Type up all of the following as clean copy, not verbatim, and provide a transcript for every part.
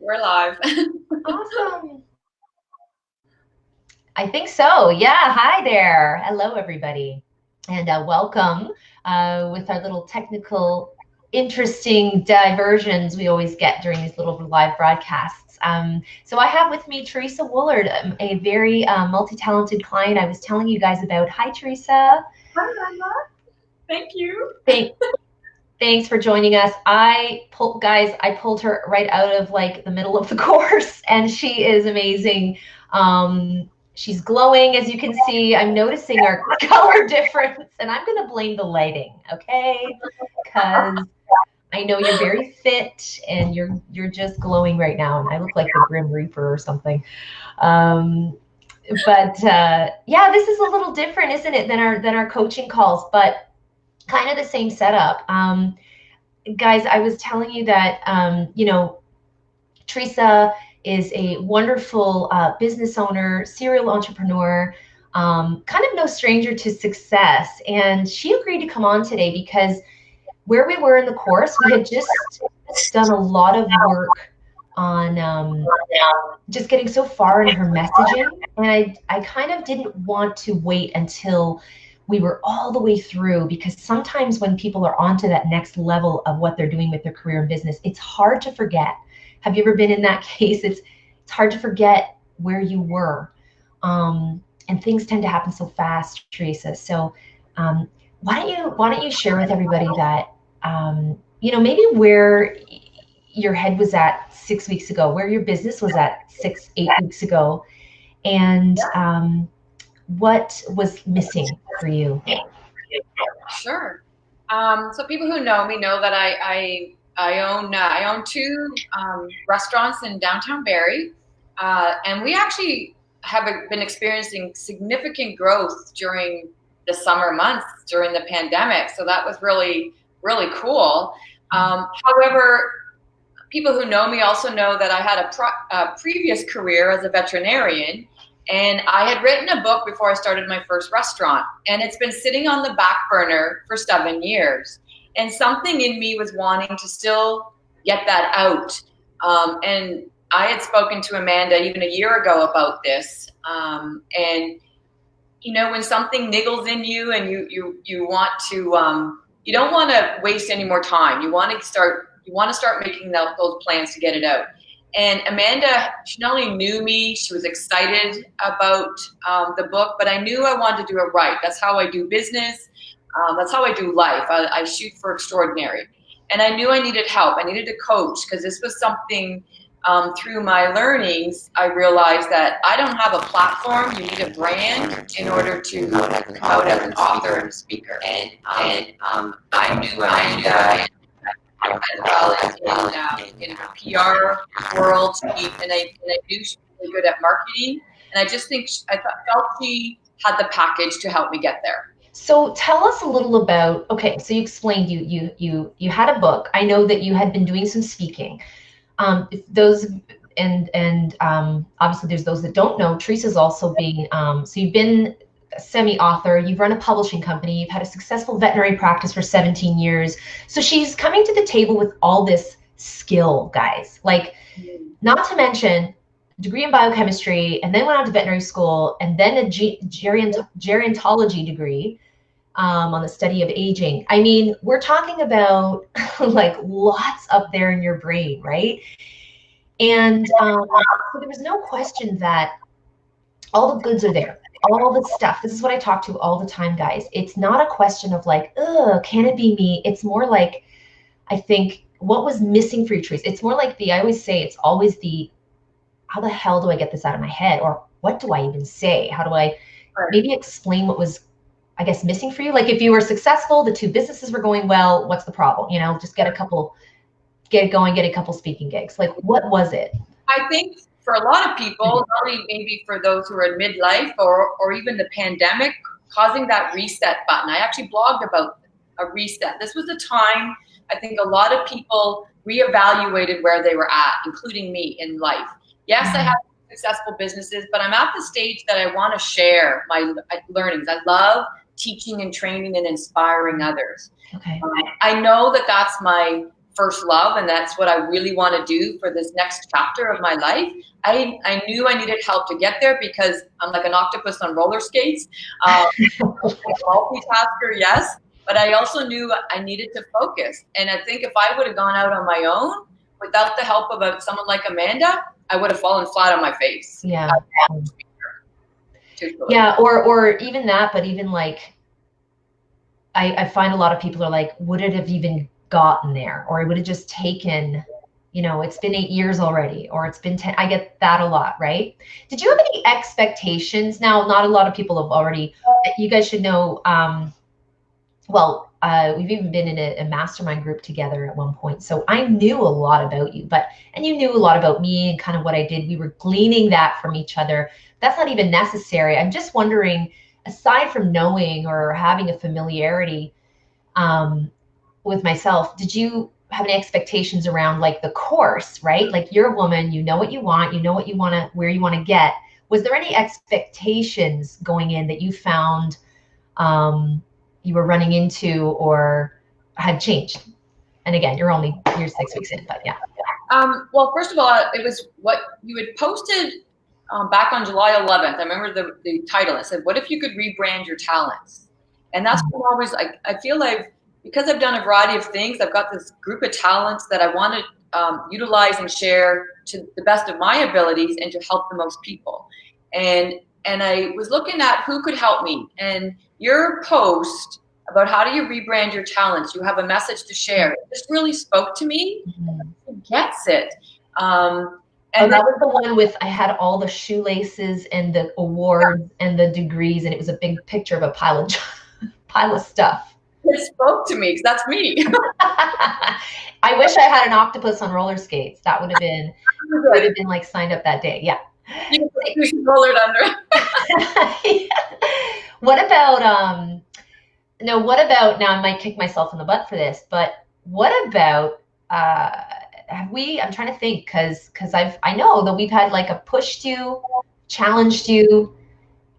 We're live. Awesome. I think so. Yeah. Hi there. Hello, everybody. And welcome with our little technical, interesting diversions we always get during these little live broadcasts. So I have with me Teresa Woolard, a very multi-talented client I was telling you guys about. Hi, Teresa. Hi, Emma. Thank you. Thank, Thanks for joining us. I pulled her right out of like the middle of the course, and she is amazing. She's glowing, as you can see. I'm noticing our color difference, and I'm gonna blame the lighting, okay? Because I know you're very fit, and you're just glowing right now, and I look like the Grim Reaper or something. Um, but yeah, this is a little different, isn't it, than our coaching calls, but kind of the same setup. Guys, I was telling you that, Teresa is a wonderful business owner, serial entrepreneur, kind of no stranger to success. And she agreed to come on today because where we were in the course, we had just done a lot of work on just getting so far in her messaging. And I kind of didn't want to wait until we were all the way through, because sometimes when people are on to that next level of what they're doing with their career and business, it's hard to forget. Have you ever been in that case? It's hard to forget where you were. And things tend to happen so fast, Teresa. So why don't you share with everybody that maybe where your head was at 6 weeks ago, where your business was at 8 weeks ago, and what was missing for you? Sure. So people who know me know that I own two restaurants in downtown Barrie, and we actually have been experiencing significant growth during the summer months during the pandemic. So that was really really cool. However, people who know me also know that I had a previous career as a veterinarian, and I had written a book before I started my first restaurant, and it's been sitting on the back burner for 7 years. And something in me was wanting to still get that out. And I had spoken to Amanda even a year ago about this. And when something niggles in you and you want to, you don't want to waste any more time. You want to start making those plans to get it out. And Amanda, she not only knew me, she was excited about the book, but I knew I wanted to do it right. That's how I do business. That's how I do life. I shoot for extraordinary. And I knew I needed help. I needed a coach, because this was something through my learnings, I realized that I don't have a platform. You need a brand in order to come out as an author and speaker. And I knew as well as in the PR world, and I knew she was really good at marketing. And I just think felt she had the package to help me get there. So tell us a little about, okay, so you explained you had a book. I know that you had been doing some speaking. Those and Obviously there's those that don't know. Teresa's also being so you've been a semi-author, you've run a publishing company, you've had a successful veterinary practice for 17 years. So she's coming to the table with all this skill, guys. Like, not to mention degree in biochemistry, and then went on to veterinary school, and then a gerontology degree on the study of aging. I mean, we're talking about like lots up there in your brain, right? And so there was no question that all the goods are there, all the stuff. This is what I talk to all the time, guys. It's not a question of like, oh, can it be me? It's more like, I think, what was missing for you, Teresa? It's more like I always say, it's always how the hell do I get this out of my head? Or what do I even say? How do I maybe explain what was, I guess, missing for you? Like, if you were successful, the two businesses were going well, what's the problem? Just get it going, get a couple speaking gigs. Like, what was it? I think for a lot of people, not only maybe for those who are in midlife or even the pandemic, causing that reset button. I actually blogged about a reset. This was a time I think a lot of people reevaluated where they were at, including me in life. Yes, I have successful businesses, but I'm at the stage that I want to share my learnings. I love teaching and training and inspiring others. Okay. I know that that's my first love, and that's what I really want to do for this next chapter of my life. I knew I needed help to get there because I'm like an octopus on roller skates. I'm a multitasker, yes, but I also knew I needed to focus. And I think if I would have gone out on my own without the help of someone like Amanda, I would have fallen flat on my face. Yeah. Yeah, or even that, but even like, I find a lot of people are like, would it have even gotten there? Or it would have just taken, it's been 8 years already, or it's been 10. I get that a lot, right? Did you have any expectations? Now, not a lot of people have already, you guys should know, we've even been in a mastermind group together at one point. So I knew a lot about you, and you knew a lot about me and kind of what I did. We were gleaning that from each other. That's not even necessary. I'm just wondering, aside from knowing or having a familiarity with myself, did you have any expectations around like the course, right? Like, you're a woman, you know what you want, where you want to get. Was there any expectations going in that you found you were running into or had changed? And again, you're 6 weeks in, but yeah. Well, first of all, it was what you had posted back on July 11th. I remember the title. It said, "What if you could rebrand your talents?" And that's what I'm always like. I feel like because I've done a variety of things, I've got this group of talents that I want to utilize and share to the best of my abilities and to help the most people. And I was looking at who could help me. And your post about how do you rebrand your talents, you have a message to share, it just really spoke to me. Who gets it? And that was the one with, I had all the shoelaces and the awards and the degrees, and it was a big picture of a pile of stuff. It spoke to me because that's me. I wish I had an octopus on roller skates. That would have been like signed up that day. Yeah. You should roll it under. Yeah. What about now I might kick myself in the butt for this, but what about I'm trying to think, because I know that we've had like a pushed you, challenged you.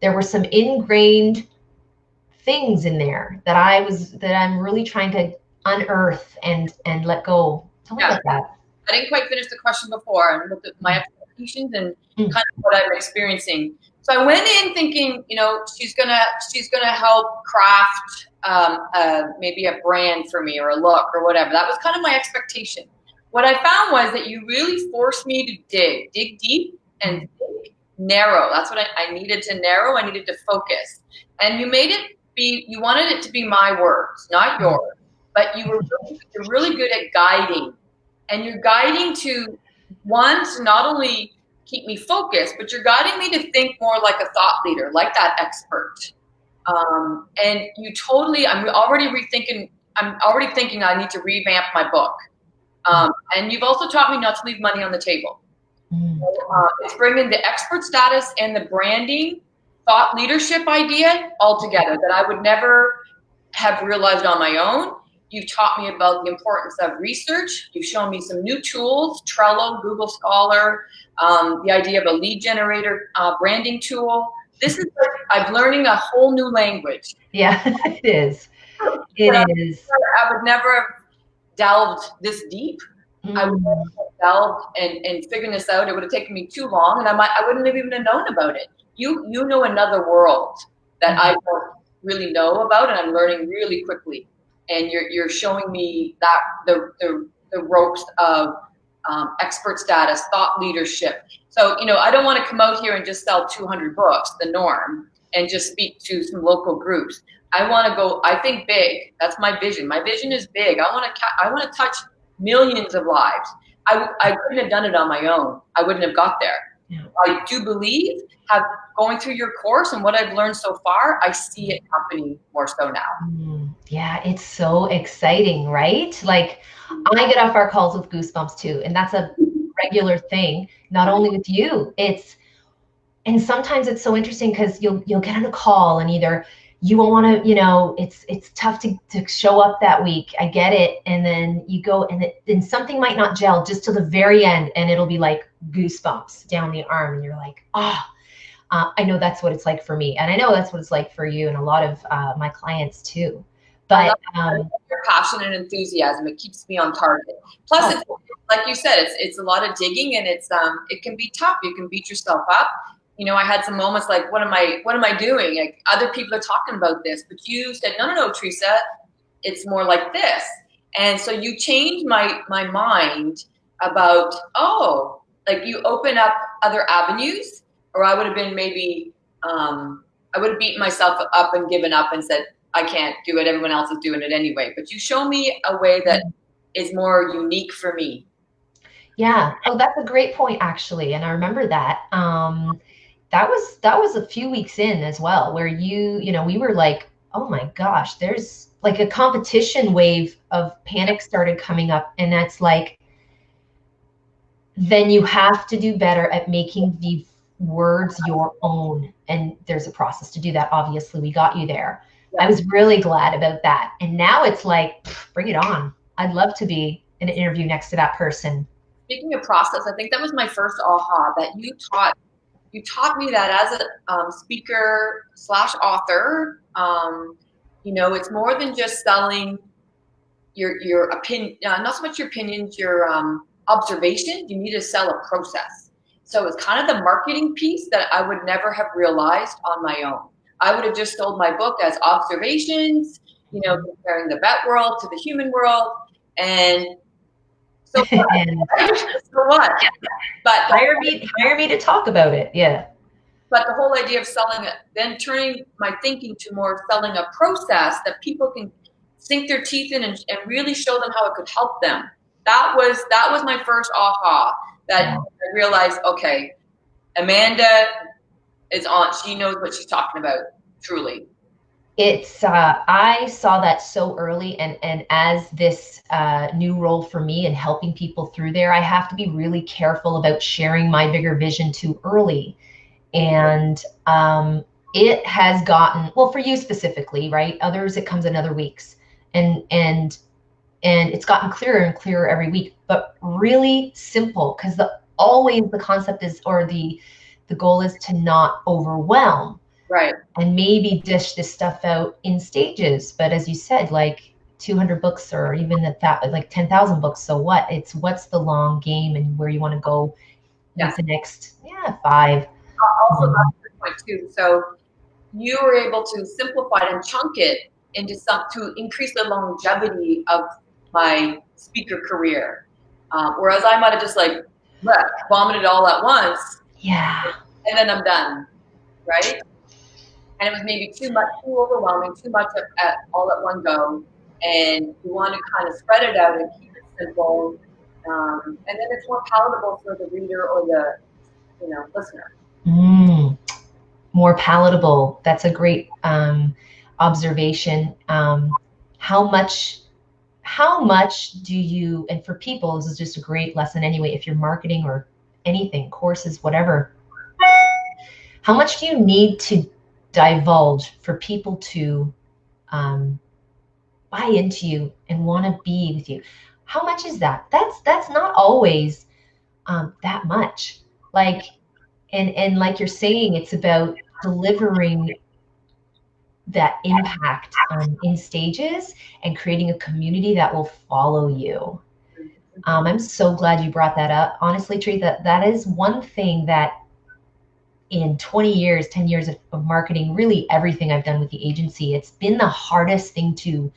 There were some ingrained things in there that I'm really trying to unearth and let go. Tell me about that. I didn't quite finish the question before and looked at my expectations and kind of what I'm experiencing. So I went in thinking, she's gonna help craft maybe a brand for me or a look or whatever. That was kind of my expectation. What I found was that you really forced me to dig deep and think narrow. That's what I needed to narrow. I needed to focus. And you made it you wanted it to be my words, not yours. But you're really good at guiding. And you're guiding to not only keep me focused, but you're guiding me to think more like a thought leader, like that expert. And I'm already thinking I need to revamp my book. And you've also taught me not to leave money on the table. It's bringing the expert status and the branding, thought leadership idea all together that I would never have realized on my own. You've taught me about the importance of research. You've shown me some new tools, Trello, Google Scholar, the idea of a lead generator branding tool. This is like I'm learning a whole new language. Yeah, it is. I would never have delved this deep. I would have delved and figuring this out. It would have taken me too long, and I wouldn't have even known about it. You know another world that I don't really know about, and I'm learning really quickly. And you're showing me that the ropes of expert status, thought leadership. So I don't want to come out here and just sell 200 books, the norm, and just speak to some local groups. I want to go. I think big. That's my vision. My vision is big. I want to touch millions of lives. I couldn't have done it on my own. I wouldn't have got there. Yeah. I do believe, going through your course and what I've learned so far, I see it happening more so now. Yeah, it's so exciting, right? Like, I get off our calls with goosebumps too, and that's a regular thing. Not only with you, and sometimes it's so interesting because you'll get on a call and either you won't want to, it's tough to show up that week. I get it. And then you go and then something might not gel just to the very end, and it'll be like goosebumps down the arm. And you're like, I know that's what it's like for me. And I know that's what it's like for you and a lot of my clients too. But your passion and enthusiasm. It keeps me on target. Plus, it's, like you said, it's a lot of digging, and it can be tough. You can beat yourself up. You know, I had some moments like, what am I doing? Like, other people are talking about this, but you said, no, Teresa, it's more like this. And so you changed my mind about, oh, like you open up other avenues, or I would have been maybe, I would have beaten myself up and given up and said, I can't do it. Everyone else is doing it anyway. But you show me a way that is more unique for me. Yeah. Oh, that's a great point, actually. And I remember that. That was a few weeks in as well, where we were like, oh my gosh, there's like a competition wave of panic started coming up. And that's like, then you have to do better at making the words your own. And there's a process to do that. Obviously, we got you there. Yeah. I was really glad about that. And now it's like, bring it on. I'd love to be in an interview next to that person. Speaking of process, I think that was my first aha, that you taught me that as a speaker / author, it's more than just selling your opinion, not so much your opinions, your observations. You need to sell a process. So it's kind of the marketing piece that I would never have realized on my own. I would have just sold my book as observations, comparing the vet world to the human world. And so what? So what? But hire me to talk about it. Yeah. But the whole idea of selling it, then turning my thinking to more selling a process that people can sink their teeth in and really show them how it could help them. That was my first aha, that I realized, okay, Amanda is on. She knows what she's talking about, truly. It's I saw that so early, and as this new role for me and helping people through there, I have to be really careful about sharing my bigger vision too early. And it has gotten, well, for you specifically, right? Others, it comes in other weeks, and it's gotten clearer and clearer every week, but really simple, because always the concept is, or the goal is to not overwhelm. Right. And maybe dish this stuff out in stages. But as you said, like 200 books, or even that like 10,000 books. So what? It's what's the long game and where you want to go with the next 5. Also, that's a good point too. So you were able to simplify it and chunk it into to increase the longevity of my speaker career. Whereas I might have just like vomited all at once. Yeah. And then I'm done. Right. And it was maybe too overwhelming, too much all at one go. And you want to kind of spread it out and keep it simple. And then it's more palatable for the reader or the, listener. More palatable. That's a great observation. How much do you, and for people, this is just a great lesson anyway, if you're marketing or anything, courses, whatever, how much do you need to divulge for people to buy into you and want to be with you? How much is that? That's not always that much. Like, and like you're saying, it's about delivering that impact in stages and creating a community that will follow you. I'm so glad you brought that up. Honestly, Teresa, that is one thing that in 10 years of marketing, really everything I've done with the agency, it's been the hardest thing to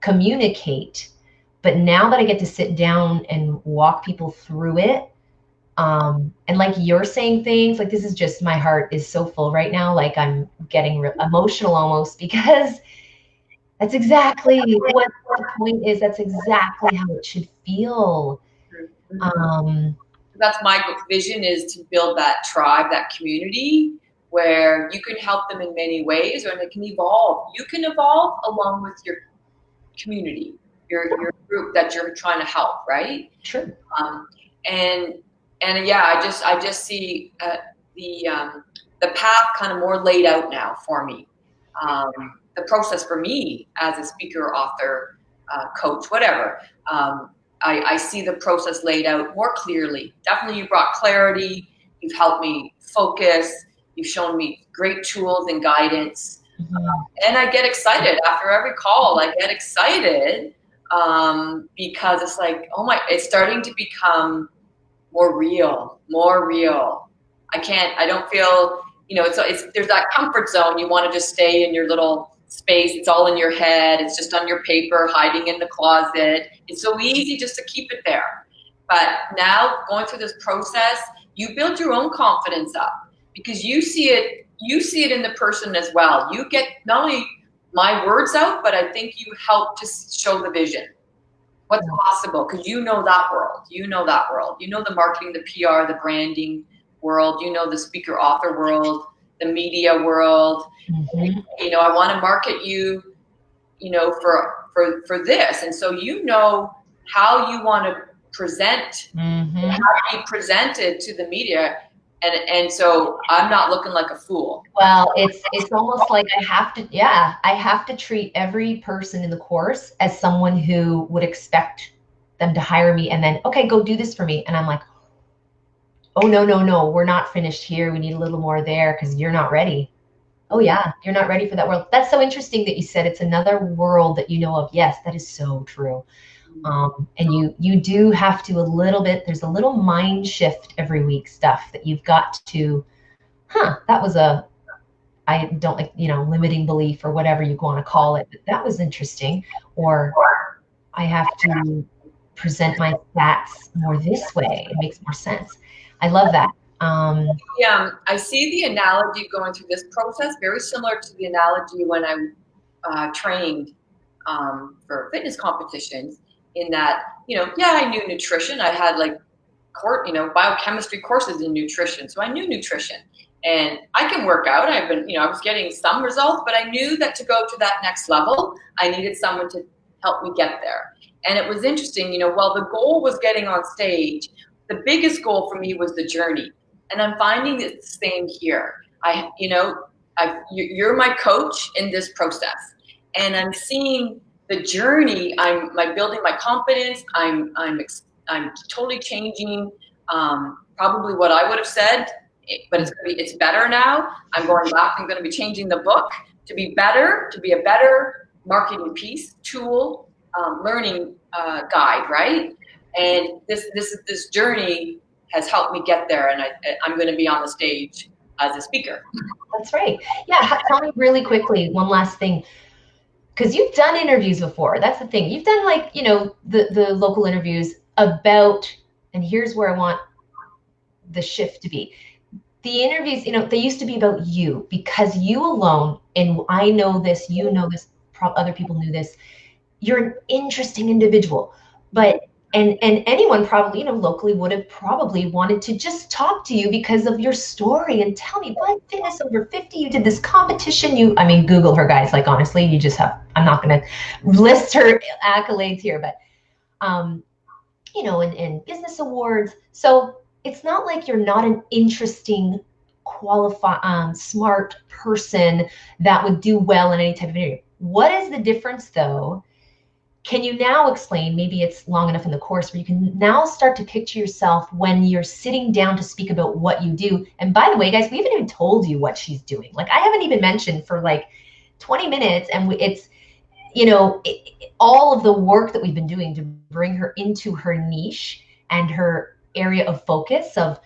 communicate. But now that I get to sit down and walk people through it, and like you're saying things, like this is just, my heart is so full right now. Like I'm getting emotional almost, because that's exactly what the point is. That's exactly how it should feel. That's my vision, is to build that tribe, that community where you can help them in many ways, and it can evolve. You can evolve along with your community, your group that you're trying to help, right? Sure. And yeah, I just see the path kind of more laid out now for me. The process for me as a speaker, author, coach, whatever. I see the process laid out more clearly. Definitely, you brought clarity. You've helped me focus. You've shown me great tools and guidance. And I get excited after every call. I get excited because it's like, oh my, it's starting to become more real, more real. I don't feel, there's that comfort zone. You want to just stay in your little space. It's all in your head. It's just on your paper, hiding in the closet. It's so easy just to keep it there. But now going through this process, you build your own confidence up because you see it in the person as well. You get not only my words out, but I think you help to show the vision. What's possible, because you know that world. You know the marketing, the PR, the branding world. You know the speaker author world, the media world. Mm-hmm. I want to market you, for this. And so how you want to present, Mm-hmm. how to be presented to the media. And so I'm not looking like a fool. Well, it's almost like I have to treat every person in the course as someone who would expect them to hire me and then, okay, go do this for me. And I'm like, oh, no, we're not finished here. We need a little more there because you're not ready. Oh yeah, you're not ready for that world. That's so interesting that you said it's another world that you know of. Yes, that is so true. And you do have to a little bit, there's a little mind shift every week stuff that you've got to, that was I don't like, limiting belief or whatever you want to call it, but that was interesting. Or I have to present my stats more this way. It makes more sense. I love that. Yeah, I see the analogy going through this process very similar to the analogy when I trained for fitness competitions. In that, I knew nutrition. I had like biochemistry courses in nutrition, so I knew nutrition, and I can work out. I've been, I was getting some results, but I knew that to go to that next level, I needed someone to help me get there. And it was interesting, while the goal was getting on stage, the biggest goal for me was the journey. And I'm finding it's the same here. You're my coach in this process, and I'm seeing the journey. I'm building my confidence. I'm totally changing probably what I would have said, but it's better now. I'm going back. I'm going to be changing the book to be better, to be a better marketing piece, tool, learning guide, right? And this journey has helped me get there, and I'm going to be on the stage as a speaker. That's right. Yeah, tell me really quickly one last thing, because you've done interviews before. That's the thing. You've done the local interviews about, and here's where I want the shift to be. The interviews, they used to be about you, because you alone, and I know this, other people knew this, you're an interesting individual. But and anyone probably, locally would have probably wanted to just talk to you because of your story and tell me, what, fitness over 50, you did this competition, Google her, guys, like, honestly, I'm not going to list her accolades here, but and business awards. So it's not like you're not an interesting, smart person that would do well in any type of interview. What is the difference, though? Can you now explain, maybe it's long enough in the course where you can now start to picture yourself when you're sitting down to speak about what you do? And by the way, guys, we haven't even told you what she's doing. Like, I haven't even mentioned for like 20 minutes, and it's, all of the work that we've been doing to bring her into her niche and her area of focus of,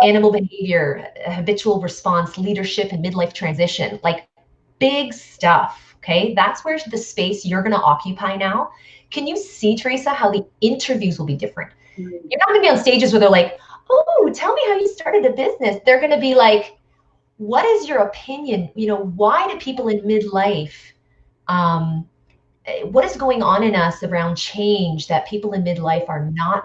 animal behavior, habitual response, leadership, and midlife transition, like big stuff. Okay, that's where the space you're going to occupy now. Can you see, Teresa, how the interviews will be different? Mm-hmm. You're not going to be on stages where they're like, oh, tell me how you started a business. They're going to be like, what is your opinion? Why do people in midlife, what is going on in us around change that people in midlife are not,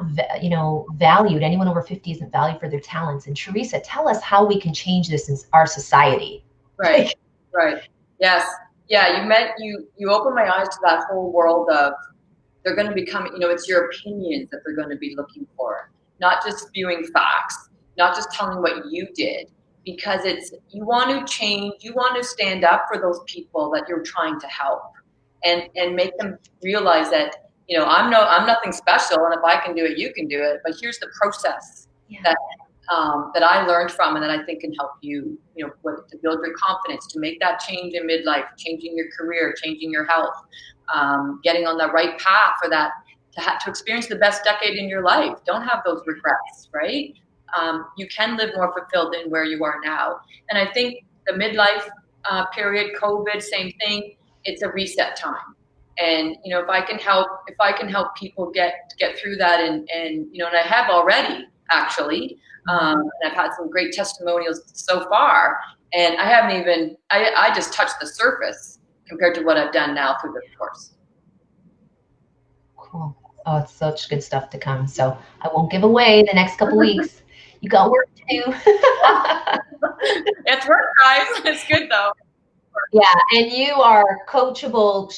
valued? Anyone over 50 isn't valued for their talents. And Teresa, tell us how we can change this in our society. Right, right. Yes. Yeah, you opened my eyes to that whole world of, they're going to become, it's your opinions that they're going to be looking for, not just spewing facts, not just telling what you did, because you want to change, you want to stand up for those people that you're trying to help, and make them realize that, I'm nothing special, and if I can do it, you can do it. But here's the process that I learned from, and that I think can help you, to build your confidence, to make that change in midlife, changing your career, changing your health, getting on the right path for that, to experience the best decade in your life. Don't have those regrets, right? You can live more fulfilled than where you are now. And I think the midlife period, COVID, same thing. It's a reset time. And if I can help people get through that, and and I have already actually, and I've had some great testimonials so far, and I haven't even I just touched the surface compared to what I've done now through the course. Cool. Oh, it's such good stuff to come. So I won't give away the next couple weeks. You got work to do. It's work, guys. It's good though. Yeah, and you are coachable.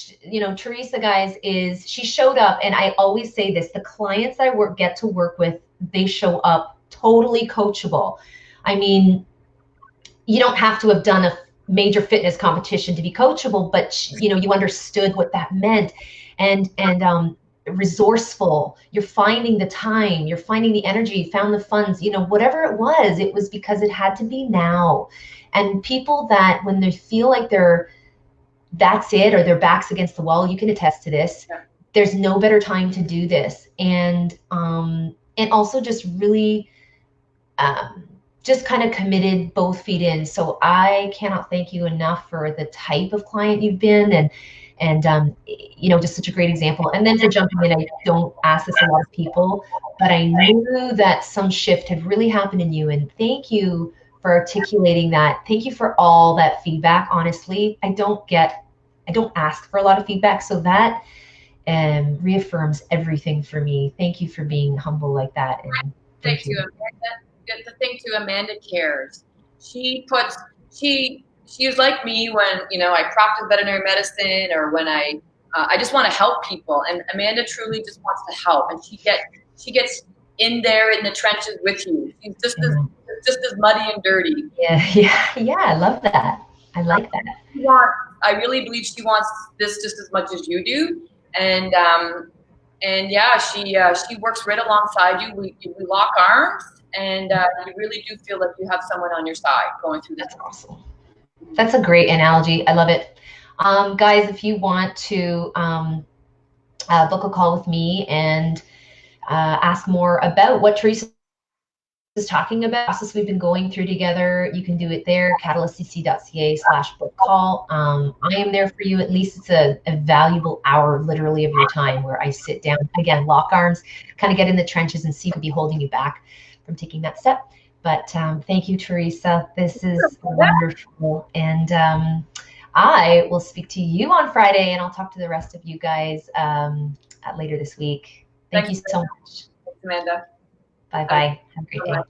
Teresa, guys, she showed up, and I always say this, the clients I get to work with, they show up totally coachable. I mean, you don't have to have done a major fitness competition to be coachable, but you understood what that meant, and resourceful. You're finding the time, you're finding the energy, found the funds, whatever it was because it had to be now. And people that when they feel like that's it, or their back's against the wall, you can attest to this. Yeah. There's no better time to do this. And also just really just kind of committed, both feet in. So I cannot thank you enough for the type of client you've been, and just such a great example. And then for jumping in, I don't ask this a lot of people, but I knew that some shift had really happened in you. And thank you for articulating that. Thank you for all that feedback. Honestly, I don't ask for a lot of feedback. So that reaffirms everything for me. Thank you for being humble like that. And thank you, Amanda. The thing too, Amanda cares. She is like me when I practice veterinary medicine, or when I just want to help people. And Amanda truly just wants to help, and she gets in there in the trenches with you. She's just as muddy and dirty. Yeah. I love that. I like that. I really believe she wants this just as much as you do, and yeah, she works right alongside you. We lock arms, and you really do feel like you have someone on your side going through this. That's awesome. That's a great analogy. I love it. Guys, if you want to book a call with me and ask more about what Teresa is talking about, the process we've been going through together, you can do it there, catalystcc.ca/book call. I am there for you. At least it's a valuable hour, literally, of your time, where I sit down, again, lock arms, kind of get in the trenches and see what could be holding you back from taking that step. But thank you, Teresa. This is wonderful. And I will speak to you on Friday, and I'll talk to the rest of you guys later this week. Thank you so much. Thanks, Amanda. Bye-bye. Have a great day.